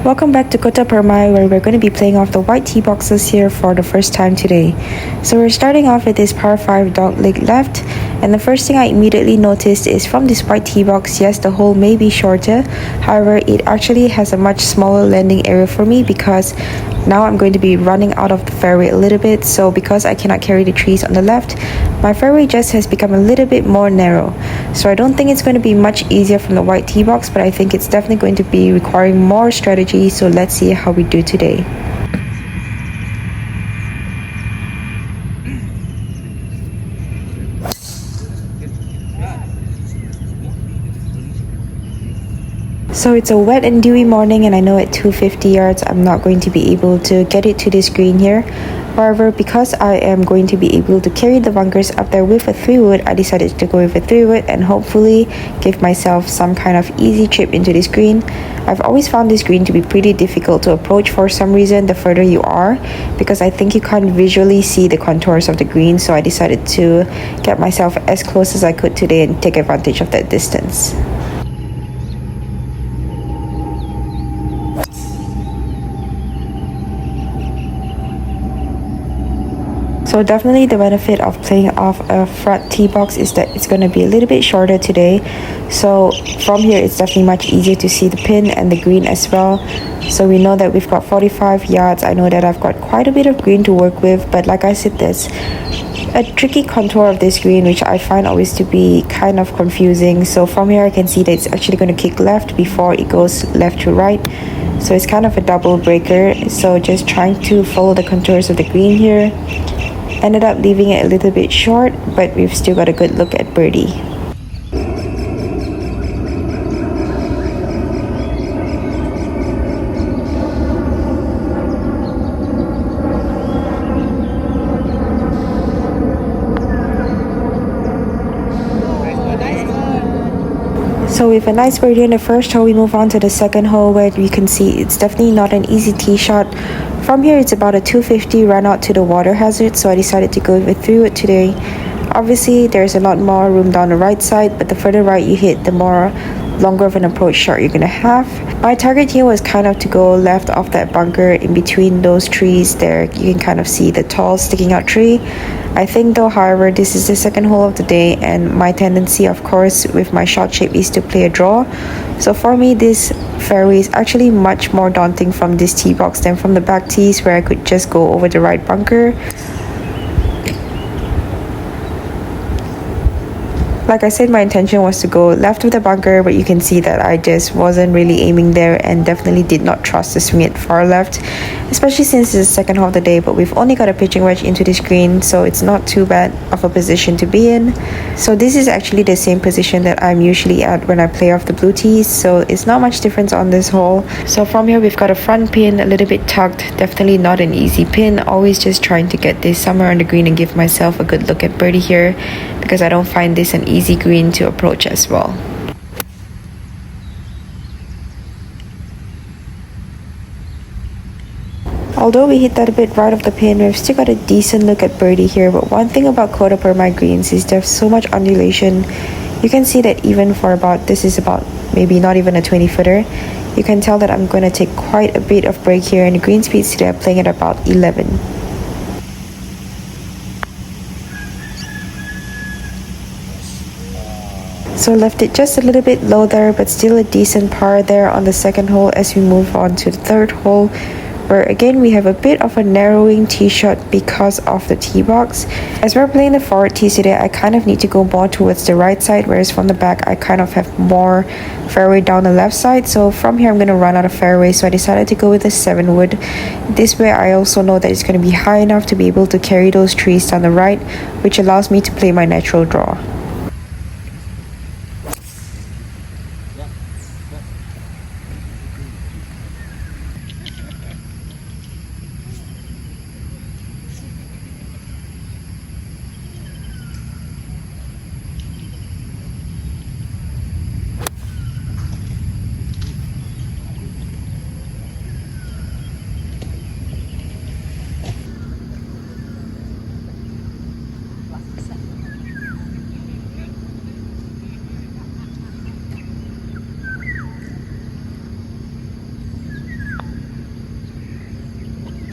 Welcome back to Kota Permai, where we're going to be playing off the white tee boxes here for the first time today. So we're starting off with this par 5 dog leg left, and the first thing I immediately noticed is from this white tee box, yes, the hole may be shorter, however it actually has a much smaller landing area for me because now I'm going to be running out of the fairway a little bit. So because I cannot carry the trees on the left, my fairway just has become a little bit more narrow. So I don't think it's going to be much easier from the white tee box, but I think it's definitely going to be requiring more strategy. So let's see how we do today. So it's a wet and dewy morning, and I know at 250 yards I'm not going to be able to get it to this green here. However, because I am going to be able to carry the bunkers up there with a 3-wood, I decided to go with a 3-wood and hopefully give myself some kind of easy chip into this green. I've always found this green to be pretty difficult to approach for some reason the further you are, because I think you can't visually see the contours of the green, so I decided to get myself as close as I could today and take advantage of that distance. So definitely the benefit of playing off a front tee box is that it's going to be a little bit shorter today. So from here it's definitely much easier to see the pin and the green as well. So we know that we've got 45 yards. I know that I've got quite a bit of green to work with, but like I said, there's a tricky contour of this green which I find always to be kind of confusing. So from here I can see that it's actually going to kick left before it goes left to right. So it's kind of a double breaker. So just trying to follow the contours of the green here. Ended up leaving it a little bit short, but we've still got a good look at birdie. So with a nice birdie in the first hole, we move on to the second hole where we can see it's definitely not an easy tee shot. From here, it's about a 250 run out to the water hazard, so I decided to go with a 3-wood today. Obviously, there's a lot more room down the right side, but the further right you hit, the more longer of an approach shot you're gonna have. My target here was kind of to go left off that bunker in between those trees there. You can kind of see the tall sticking out tree. I think though, however, this is the second hole of the day, and my tendency, of course, with my shot shape is to play a draw. So for me, this fairway is actually much more daunting from this tee box than from the back tees where I could just go over the right bunker. Like I said, my intention was to go left of the bunker, but you can see that I just wasn't really aiming there and definitely did not trust to swing it far left, especially since it's the second hole of the day, but we've only got a pitching wedge into this green, so it's not too bad of a position to be in. So this is actually the same position that I'm usually at when I play off the blue tees, so it's not much difference on this hole. So from here we've got a front pin, a little bit tucked, definitely not an easy pin, always just trying to get this somewhere on the green and give myself a good look at birdie here, because I don't find this an easy green to approach as well. Although we hit that a bit right of the pin, we've still got a decent look at birdie here. But one thing about Kota Permai greens is there's so much undulation. You can see that even for this is about maybe not even a 20-footer. You can tell that I'm going to take quite a bit of break here, and the green speeds today are playing at about 11. So left it just a little bit low there, but still a decent par there on the second hole as we move on to the third hole, where again we have a bit of a narrowing tee shot because of the tee box. As we're playing the forward tees today, I kind of need to go more towards the right side, whereas from the back I kind of have more fairway down the left side. So from here I'm going to run out of fairway, so I decided to go with a 7-wood. This way I also know that it's going to be high enough to be able to carry those trees down the right, which allows me to play my natural draw.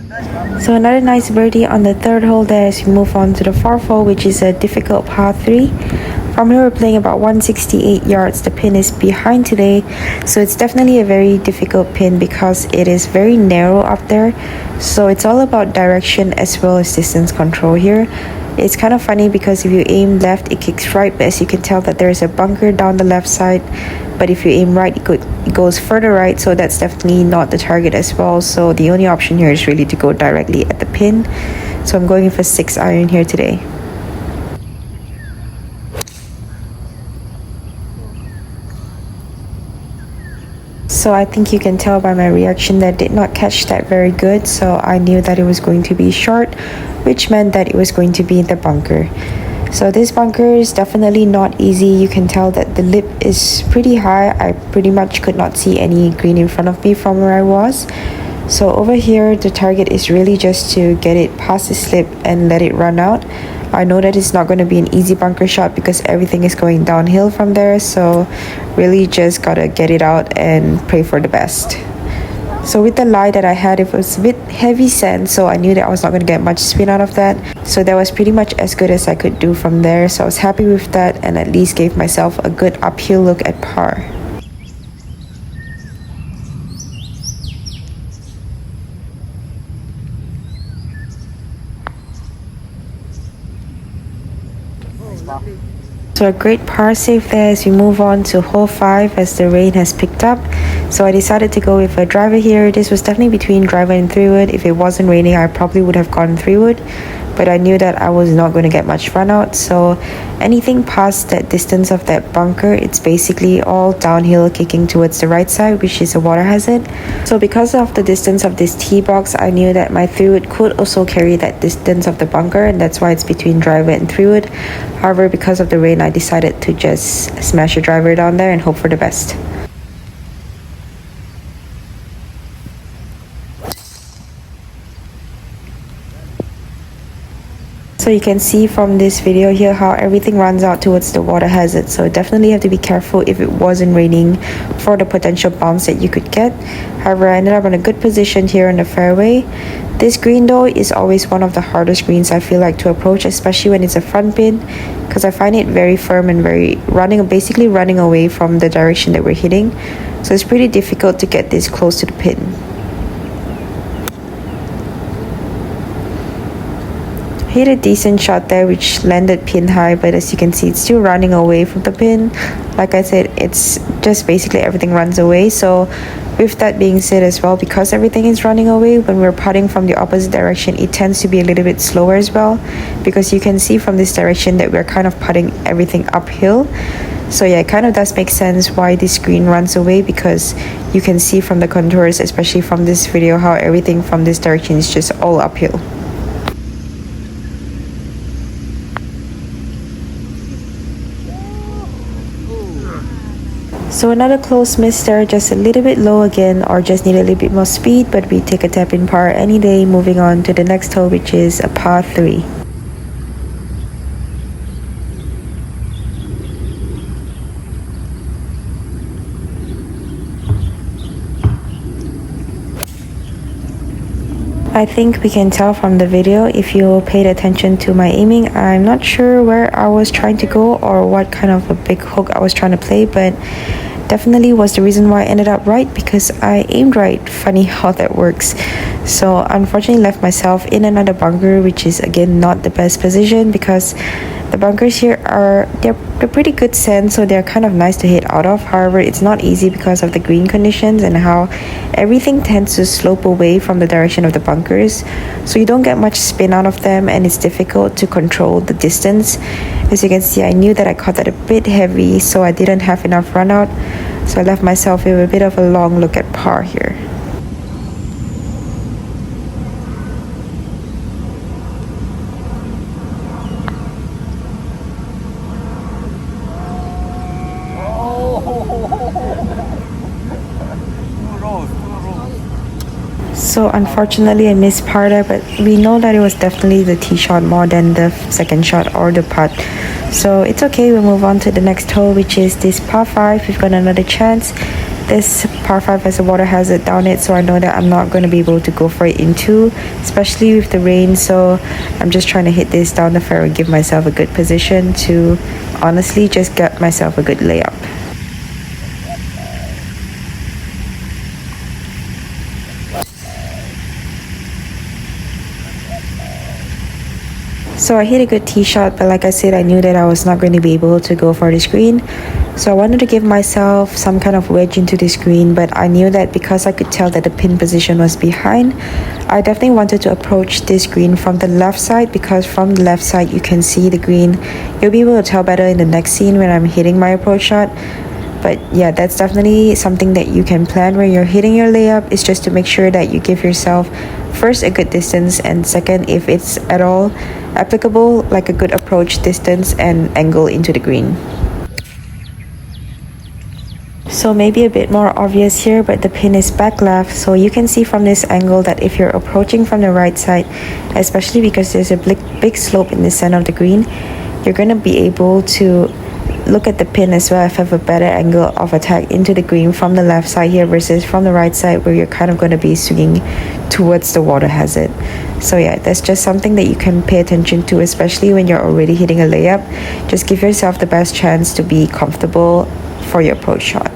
So another nice birdie on the third hole there as we move on to the fourth hole, which is a difficult par 3. From here we're playing about 168 yards. The pin is behind today, so it's definitely a very difficult pin because it is very narrow up there. So it's all about direction as well as distance control here. It's kind of funny because if you aim left, it kicks right, but as you can tell that there's a bunker down the left side. But if you aim right, it goes further right, so that's definitely not the target as well. So the only option here is really to go directly at the pin. So I'm going for 6 iron here today. So I think you can tell by my reaction that I did not catch that very good, so I knew that it was going to be short, which meant that it was going to be in the bunker. So this bunker is definitely not easy. You can tell that the lip is pretty high. I pretty much could not see any green in front of me from where I was. So over here, the target is really just to get it past the slip and let it run out. I know that it's not going to be an easy bunker shot because everything is going downhill from there. So really just gotta get it out and pray for the best. So with the lie that I had, it was a bit heavy sand, so I knew that I was not going to get much spin out of that. So that was pretty much as good as I could do from there. So I was happy with that and at least gave myself a good uphill look at par. So a great par save there as we move on to hole 5 as the rain has picked up. So I decided to go with a driver here. This was definitely between driver and 3-wood. If it wasn't raining, I probably would have gone 3-wood. But I knew that I was not going to get much run out. So anything past that distance of that bunker, it's basically all downhill kicking towards the right side, which is a water hazard. So because of the distance of this tee box, I knew that my 3-wood could also carry that distance of the bunker, and that's why it's between driver and 3-wood. However, because of the rain, I decided to just smash a driver down there and hope for the best. So you can see from this video here how everything runs out towards the water hazard. So definitely have to be careful if it wasn't raining for the potential bounce that you could get. However, I ended up in a good position here in the fairway. This green though is always one of the hardest greens I feel like to approach, especially when it's a front pin, because I find it very firm and basically running away from the direction that we're hitting. So it's pretty difficult to get this close to the pin. Hit a decent shot there which landed pin high, but as you can see it's still running away from the pin. Like I said, it's just basically everything runs away. So with that being said as well, because everything is running away, when we're putting from the opposite direction, it tends to be a little bit slower as well, because you can see from this direction that we're kind of putting everything uphill. So yeah, it kind of does make sense why this screen runs away, because you can see from the contours, especially from this video, how everything from this direction is just all uphill. So another close miss there, just a little bit low again, or just need a little bit more speed, but we take a tap in par any day. Moving on to the next hole, which is a par 3. I think we can tell from the video, if you paid attention to my aiming, I'm not sure where I was trying to go or what kind of a big hook I was trying to play, but definitely was the reason why I ended up right, because I aimed right. Funny how that works. So unfortunately left myself in another bunker, which is again not the best position, because the bunkers here they're pretty good sand, so they're kind of nice to hit out of. However, it's not easy because of the green conditions and how everything tends to slope away from the direction of the bunkers, so you don't get much spin out of them and it's difficult to control the distance. As you can see, I knew that I caught that a bit heavy, so I didn't have enough run out, so I left myself with a bit of a long look at par here. So So unfortunately I missed par there, but we know that it was definitely the tee shot more than the second shot or the putt. So it's okay, we'll move on to the next hole, which is this par 5. We've got another chance. This par 5 has a water hazard down it, so I know that I'm not going to be able to go for it in 2, especially with the rain. So I'm just trying to hit this down the fairway, give myself a good position to honestly just get myself a good layup. So I hit a good tee shot, but like I said, I knew that I was not going to be able to go for the screen. So I wanted to give myself some kind of wedge into the screen, but I knew that because I could tell that the pin position was behind, I definitely wanted to approach this green from the left side, because from the left side you can see the green. You'll be able to tell better in the next scene when I'm hitting my approach shot. But yeah, that's definitely something that you can plan when you're hitting your layup, is just to make sure that you give yourself first a good distance, and second, if it's at all applicable, like a good approach distance and angle into the green. So maybe a bit more obvious here, but the pin is back left, so you can see from this angle that if you're approaching from the right side, especially because there's a big slope in the center of the green, you're going to be able to look at the pin as well if you have a better angle of attack into the green from the left side here versus from the right side, where you're kind of going to be swinging towards the water hazard. So yeah, that's just something that you can pay attention to, especially when you're already hitting a layup. Just give yourself the best chance to be comfortable for your approach shot.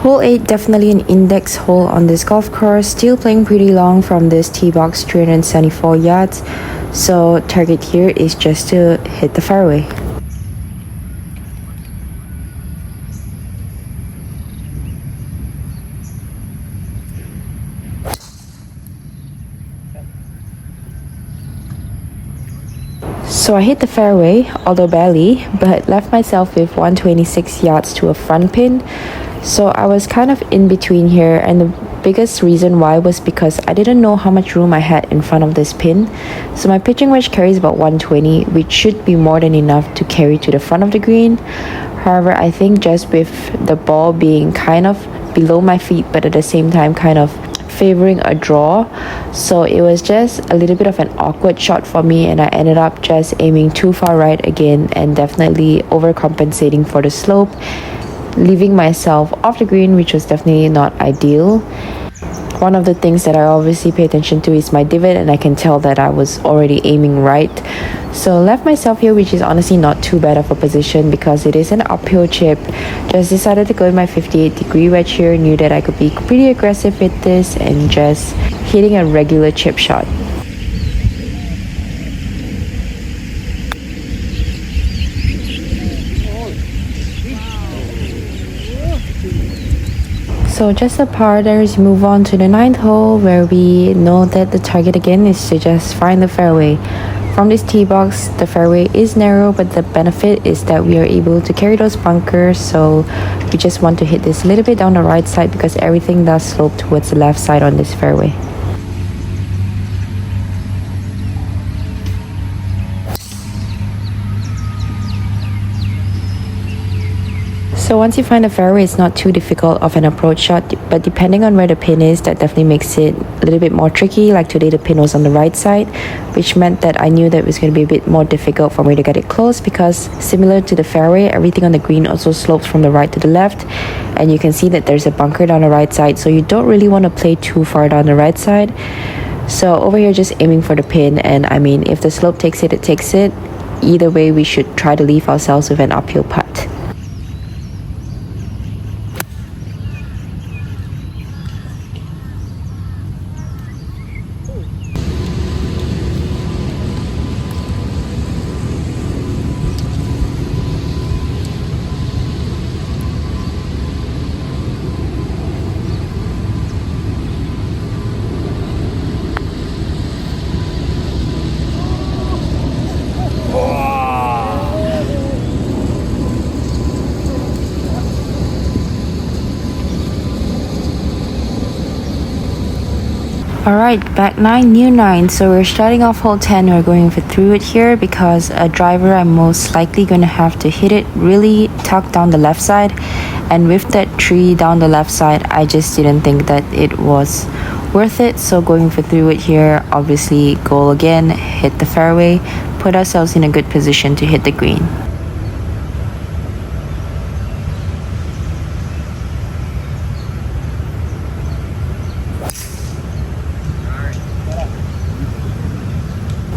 Hole 8, definitely an index hole on this golf course, still playing pretty long from this tee box, 374 yards, so target here is just to hit the fairway. So I hit the fairway, although barely, but left myself with 126 yards to a front pin. So I was kind of in between here, and the biggest reason why was because I didn't know how much room I had in front of this pin. So my pitching wedge carries about 120, which should be more than enough to carry to the front of the green. However, I think just with the ball being kind of below my feet, but at the same time kind of favoring a draw, so it was just a little bit of an awkward shot for me, and I ended up just aiming too far right again and definitely overcompensating for the slope, leaving myself off the green, which was definitely not ideal. One of the things that I obviously pay attention to is my divot, and I can tell that I was already aiming right. So left myself here, which is honestly not too bad of a position because it is an uphill chip. Just decided to go with my 58-degree wedge here, knew that I could be pretty aggressive with this and just hitting a regular chip shot. So just a par there is move on to the 9th hole, where we know that the target again is to just find the fairway. From this tee box, the fairway is narrow, but the benefit is that we are able to carry those bunkers, so we just want to hit this a little bit down the right side because everything does slope towards the left side on this fairway. So once you find the fairway, it's not too difficult of an approach shot, but depending on where the pin is, that definitely makes it a little bit more tricky. Like today, the pin was on the right side, which meant that I knew that it was going to be a bit more difficult for me to get it close, because similar to the fairway, everything on the green also slopes from the right to the left, and you can see that there's a bunker down the right side, so you don't really want to play too far down the right side. So over here, just aiming for the pin, and I mean, if the slope takes it, it takes it. Either way, we should try to leave ourselves with an uphill putt. Alright, back 9, new 9. So we're starting off hole 10. We're going for through it here because a driver, I'm most likely going to have to hit it really tucked down the left side. And with that tree down the left side, I just didn't think that it was worth it. So going for through it here, obviously goal again, hit the fairway, put ourselves in a good position to hit the green.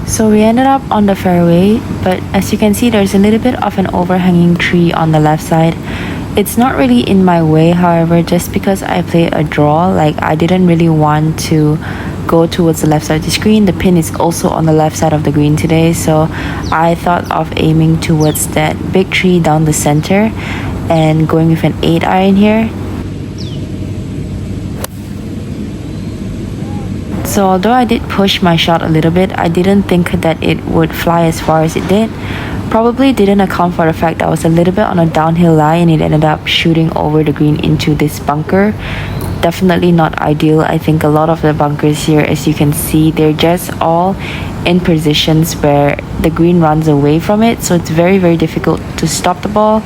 So we ended up on the fairway, but as you can see, there's a little bit of an overhanging tree on the left side. It's not really in my way, however, just because I play a draw, like I didn't really want to go towards the left side of the screen. The pin is also on the left side of the green today, so I thought of aiming towards that big tree down the center and going with an 8-iron here. So although I did push my shot a little bit, I didn't think that it would fly as far as it did. Probably didn't account for the fact that I was a little bit on a downhill lie and it ended up shooting over the green into this bunker. Definitely not ideal. I think a lot of the bunkers here, as you can see, they're just all in positions where the green runs away from it, so it's very difficult to stop the ball,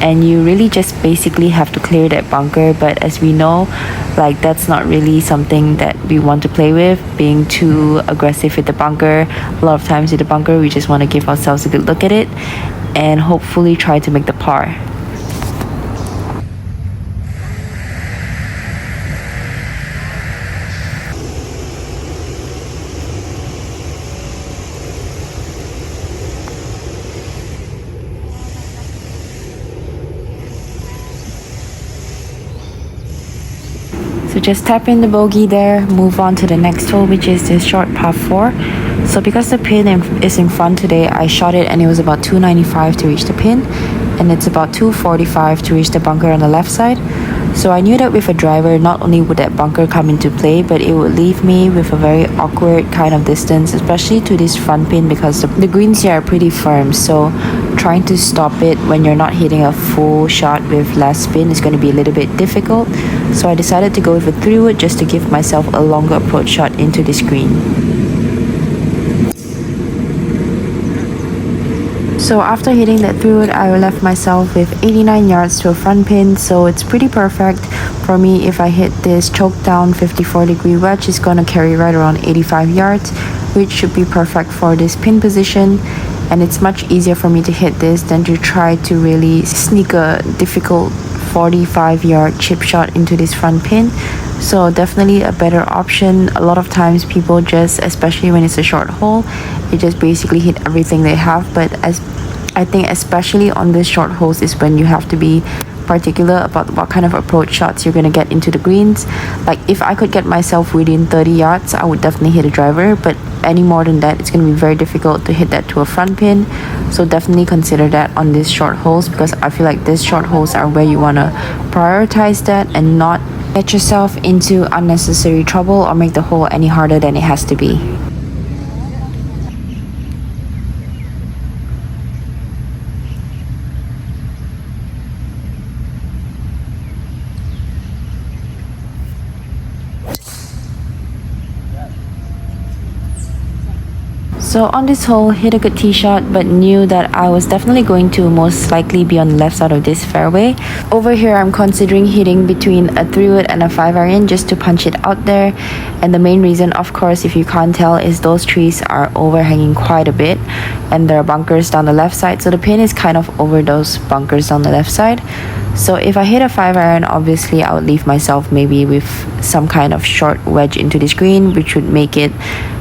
and you really just basically have to clear that bunker. But as we know, like that's not really something that we want to play with, being too aggressive with the bunker. A lot of times with the bunker, we just want to give ourselves a good look at it and hopefully try to make the par. So just tap in the bogey there, move on to the next hole, which is this short par 4. So because the pin is in front today, I shot it and it was about 295 to reach the pin, and it's about 245 to reach the bunker on the left side. So I knew that with a driver, not only would that bunker come into play, but it would leave me with a very awkward kind of distance, especially to this front pin, because the greens here are pretty firm. So trying to stop it when you're not hitting a full shot with less spin is going to be a little bit difficult. So I decided to go with a 3-wood just to give myself a longer approach shot into this green. So after hitting that 3-wood, I left myself with 89 yards to a front pin, so it's pretty perfect for me. If I hit this choke down 54-degree wedge, it's gonna carry right around 85 yards, which should be perfect for this pin position. And it's much easier for me to hit this than to try to really sneak a difficult 45-yard chip shot into this front pin. So definitely a better option. A lot of times people just, especially when it's a short hole, they just basically hit everything they have. But as I think especially on these short holes is when you have to be particular about what kind of approach shots you're going to get into the greens. Like if I could get myself within 30 yards, I would definitely hit a driver, but any more than that, it's going to be very difficult to hit that to a front pin. So definitely consider that on these short holes, because I feel like these short holes are where you want to prioritize that and not get yourself into unnecessary trouble or make the hole any harder than it has to be. So on this hole, hit a good tee shot, but knew that I was definitely going to most likely be on the left side of this fairway. Over here, I'm considering hitting between a 3-wood and a 5-iron just to punch it out there. And the main reason, of course, if you can't tell, is those trees are overhanging quite a bit and there are bunkers down the left side. So the pin is kind of over those bunkers on the left side. So if I hit a 5-iron, obviously I would leave myself maybe with some kind of short wedge into this green, which would make it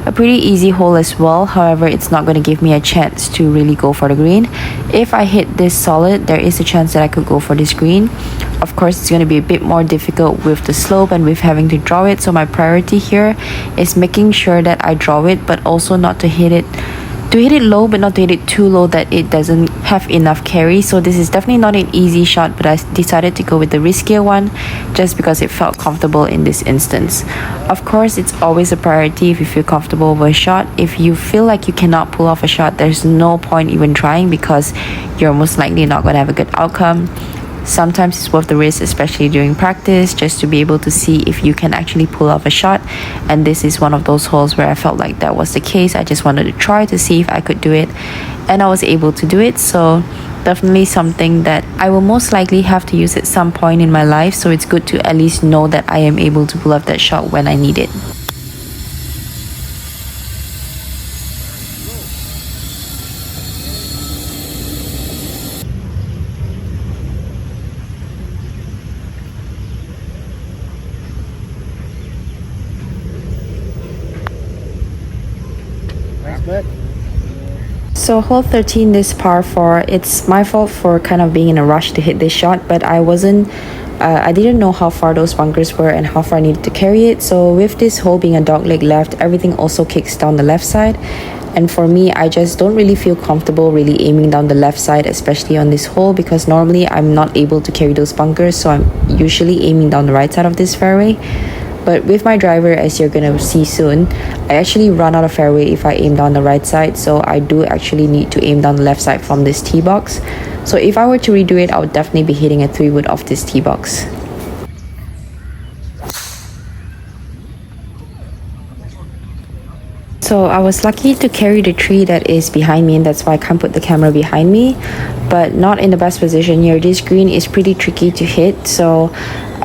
a pretty easy hole as well. However, it's not going to give me a chance to really go for the green. If I hit this solid, there is a chance that I could go for this green. Of course, it's going to be a bit more difficult with the slope and with having to draw it. So my priority here is making sure that I draw it, but also not to hit it low, but not to hit it too low that it doesn't have enough carry. So this is definitely not an easy shot, but I decided to go with the riskier one just because it felt comfortable in this instance. Of course, it's always a priority if you feel comfortable with a shot. If you feel like you cannot pull off a shot, there's no point even trying because you're most likely not going to have a good outcome. sometimes it's worth the risk, especially during practice, just to be able to see if you can actually pull off a shot. And this is one of those holes where I felt like that was the case. I just wanted to try to see if I could do it, and I was able to do it. So definitely something that I will most likely have to use at some point in my life, so it's good to at least know that I am able to pull off that shot when I need it. So hole 13, this par 4, it's my fault for kind of being in a rush to hit this shot, but I didn't know how far those bunkers were and how far I needed to carry it. So with this hole being a dogleg left, everything also kicks down the left side. And for me, I just don't really feel comfortable really aiming down the left side, especially on this hole, because normally I'm not able to carry those bunkers, so I'm usually aiming down the right side of this fairway. But with my driver, as you're gonna see soon, I actually run out of fairway if I aim down the right side, so I do actually need to aim down the left side from this tee box. So if I were to redo it, I would definitely be hitting a 3-wood off this tee box. So I was lucky to carry the tree that is behind me, and that's why I can't put the camera behind me, but not in the best position here. This green is pretty tricky to hit, so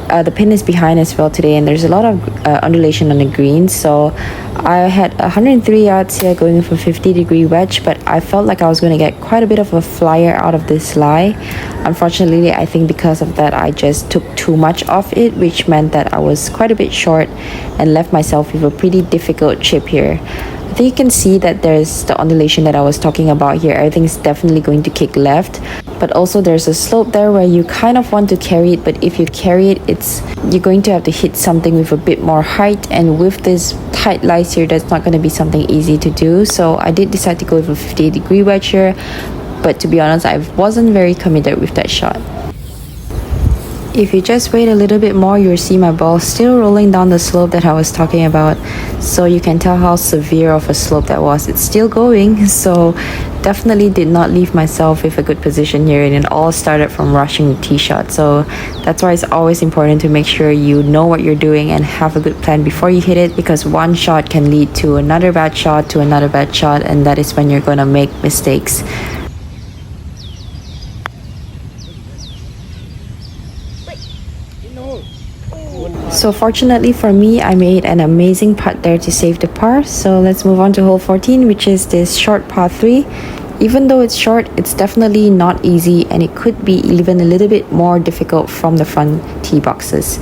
the pin is behind as well today, and there's a lot of undulation on the green. So I had 103 yards here going for 50-degree wedge, but I felt like I was going to get quite a bit of a flyer out of this lie. Unfortunately, I think because of that, I just took too much of it, which meant that I was quite a bit short and left myself with a pretty difficult chip here. I think you can see that there's the undulation that I was talking about here. Everything's definitely going to kick left, but also there's a slope there where you kind of want to carry it, but if you carry it, you're going to have to hit something with a bit more height, and with this tight lies here, that's not going to be something easy to do. So I did decide to go with a 50-degree wedge here, but to be honest, I wasn't very committed with that shot. If you just wait a little bit more, you'll see my ball still rolling down the slope that I was talking about. So you can tell how severe of a slope that was. It's still going, so definitely did not leave myself with a good position here, and it all started from rushing the tee shot. So that's why it's always important to make sure you know what you're doing and have a good plan before you hit it, because one shot can lead to another bad shot, and that is when you're gonna make mistakes. So fortunately for me, I made an amazing putt there to save the par. So let's move on to hole 14, which is this short par 3. Even though it's short, it's definitely not easy, and it could be even a little bit more difficult from the front tee boxes.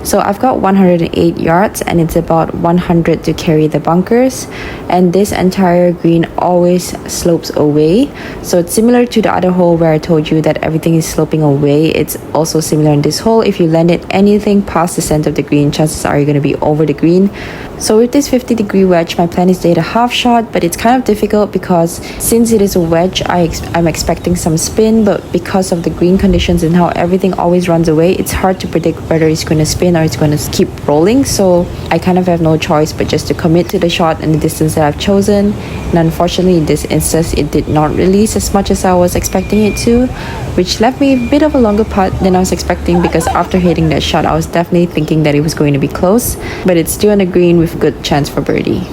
So I've got 108 yards, and it's about 100 to carry the bunkers, and this entire green always slopes away. So it's similar to the other hole where I told you that everything is sloping away. It's also similar in this hole. If you land it anything past the center of the green, chances are you're going to be over the green. So with this 50-degree wedge, my plan is to hit a half shot, but it's kind of difficult because since it is a wedge, I'm expecting some spin, but because of the green conditions and how everything always runs away, it's hard to predict whether it's going to spin or it's going to keep rolling. So I kind of have no choice but just to commit to the shot and the distance that I've chosen. And unfortunately, in this instance, it did not release as much as I was expecting it to, which left me a bit of a longer putt than I was expecting, because after hitting that shot, I was definitely thinking that it was going to be close, but it's still on the green with good chance for birdie.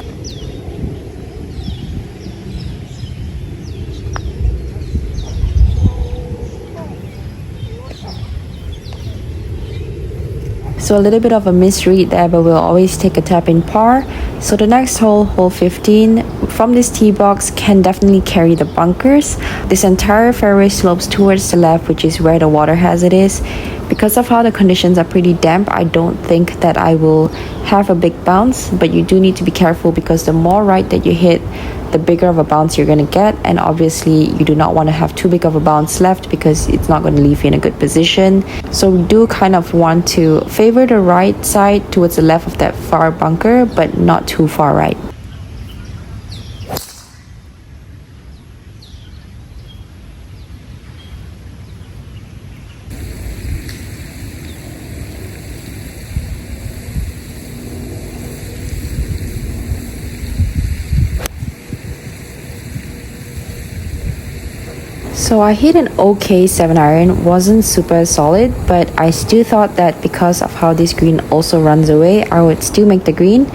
So a little bit of a misread there, but we'll always take a tap in par. So the next hole, hole 15, from this tee box can definitely carry the bunkers. This entire fairway slopes towards the left, which is where the water hazard is. Because of how the conditions are pretty damp, I don't think that I will have a big bounce, but you do need to be careful because the more right that you hit, the bigger of a bounce you're going to get, and obviously you do not want to have too big of a bounce left because it's not going to leave you in a good position. So we do kind of want to favor the right side towards the left of that far bunker, but not too far right. So I hit an okay 7 iron, wasn't super solid, but I still thought that because of how this green also runs away, I would still make the green,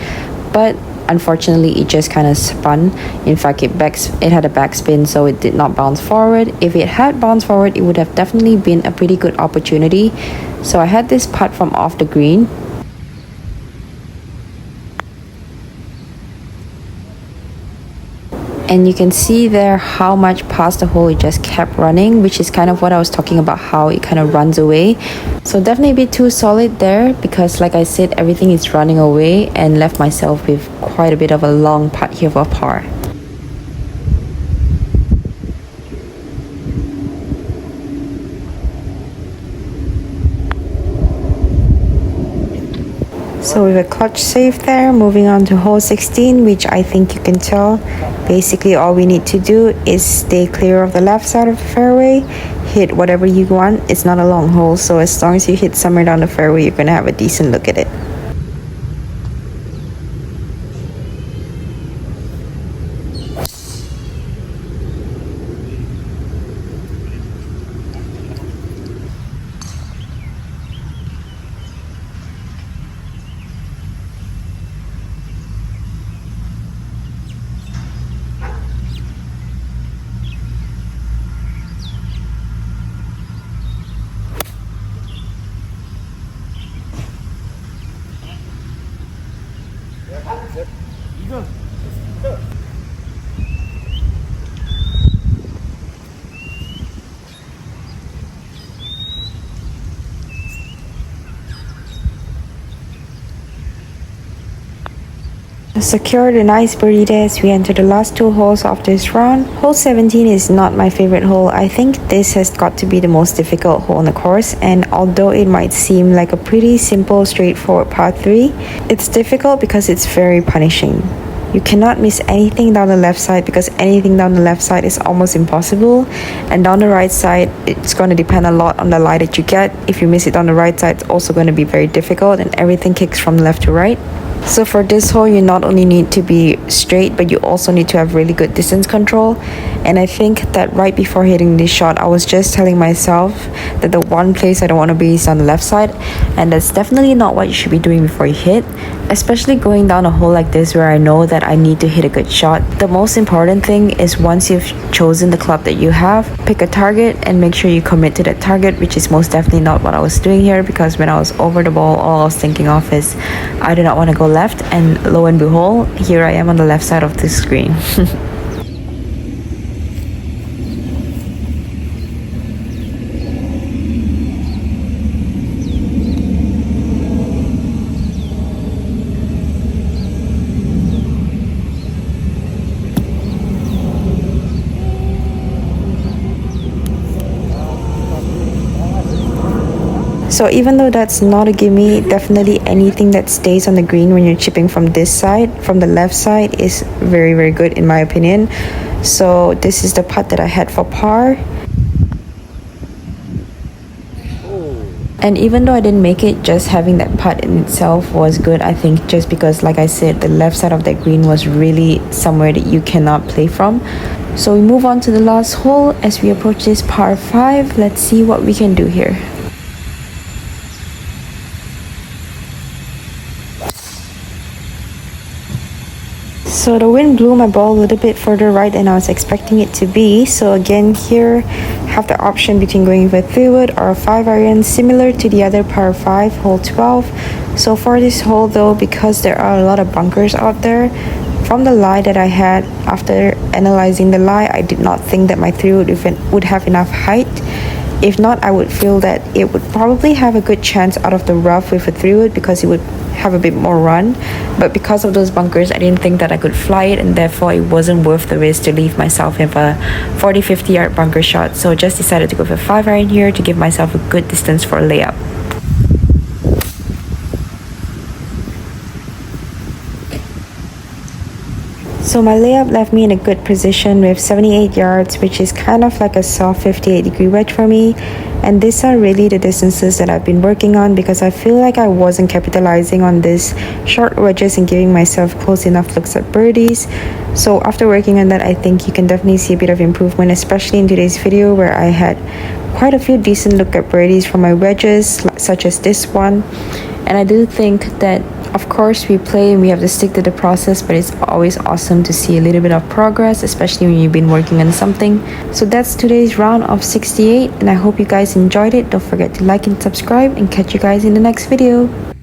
but unfortunately it just kind of spun. In fact, it had a backspin, so it did not bounce forward. If it had bounced forward, it would have definitely been a pretty good opportunity. So I had this putt from off the green. And you can see there how much past the hole it just kept running, which is kind of what I was talking about, how it kind of runs away. So definitely a bit too solid there, because like I said, everything is running away, and left myself with quite a bit of a long putt here for par. So with a clutch save there, moving on to hole 16, which I think you can tell, basically all we need to do is stay clear of the left side of the fairway, hit whatever you want. It's not a long hole, so as long as you hit somewhere down the fairway, you're gonna have a decent look at it. Secured a nice birdie there as we enter the last two holes of this round. Hole 17 is not my favorite hole. I think this has got to be the most difficult hole on the course, and although it might seem like a pretty simple, straightforward par 3, it's difficult because it's very punishing. You cannot miss anything down the left side, because anything down the left side is almost impossible, and down the right side it's going to depend a lot on the lie that you get. If you miss it on the right side, it's also going to be very difficult, and everything kicks from left to right. So for this hole, you not only need to be straight, but you also need to have really good distance control. And I think that right before hitting this shot, I was just telling myself that the one place I don't want to be is on the left side, and that's definitely not what you should be doing before you hit, especially going down a hole like this where I know that I need to hit a good shot. The most important thing is, once you've chosen the club that you have, pick a target and make sure you commit to that target, which is most definitely not what I was doing here, because when I was over the ball, all I was thinking of is I do not want to go left, and lo and behold, here I am on the left side of the screen. So even though that's not a gimme, definitely anything that stays on the green when you're chipping from this side, from the left side, is very, very good in my opinion. So this is the putt that I had for par. And even though I didn't make it, just having that putt in itself was good, I think, just because, like I said, the left side of that green was really somewhere that you cannot play from. So we move on to the last hole as we approach this par 5. Let's see what we can do here. So the wind blew my ball a little bit further right than I was expecting it to be. So again, here have the option between going with a 3-wood or a 5 iron, similar to the other par 5, hole 12. So for this hole though, because there are a lot of bunkers out there, from the lie that I had, after analyzing the lie, I did not think that my 3-wood would have enough height. If not, I would feel that it would probably have a good chance out of the rough with a 3-wood, because it would have a bit more run. But because of those bunkers, I didn't think that I could fly it, and therefore it wasn't worth the risk to leave myself with a 40-50 yard bunker shot. So just decided to go for a 5 iron here to give myself a good distance for a layup. So my layup left me in a good position with 78 yards, which is kind of like a soft 58-degree wedge for me. And these are really the distances that I've been working on because I feel like I wasn't capitalizing on these short wedges and giving myself close enough looks at birdies. So after working on that, I think you can definitely see a bit of improvement, especially in today's video where I had quite a few decent look at birdies from my wedges, such as this one. And I do think that, of course, we play and we have to stick to the process, but it's always awesome to see a little bit of progress, especially when you've been working on something. So that's today's round of 68, and I hope you guys enjoyed it. Don't forget to like and subscribe, and catch you guys in the next video.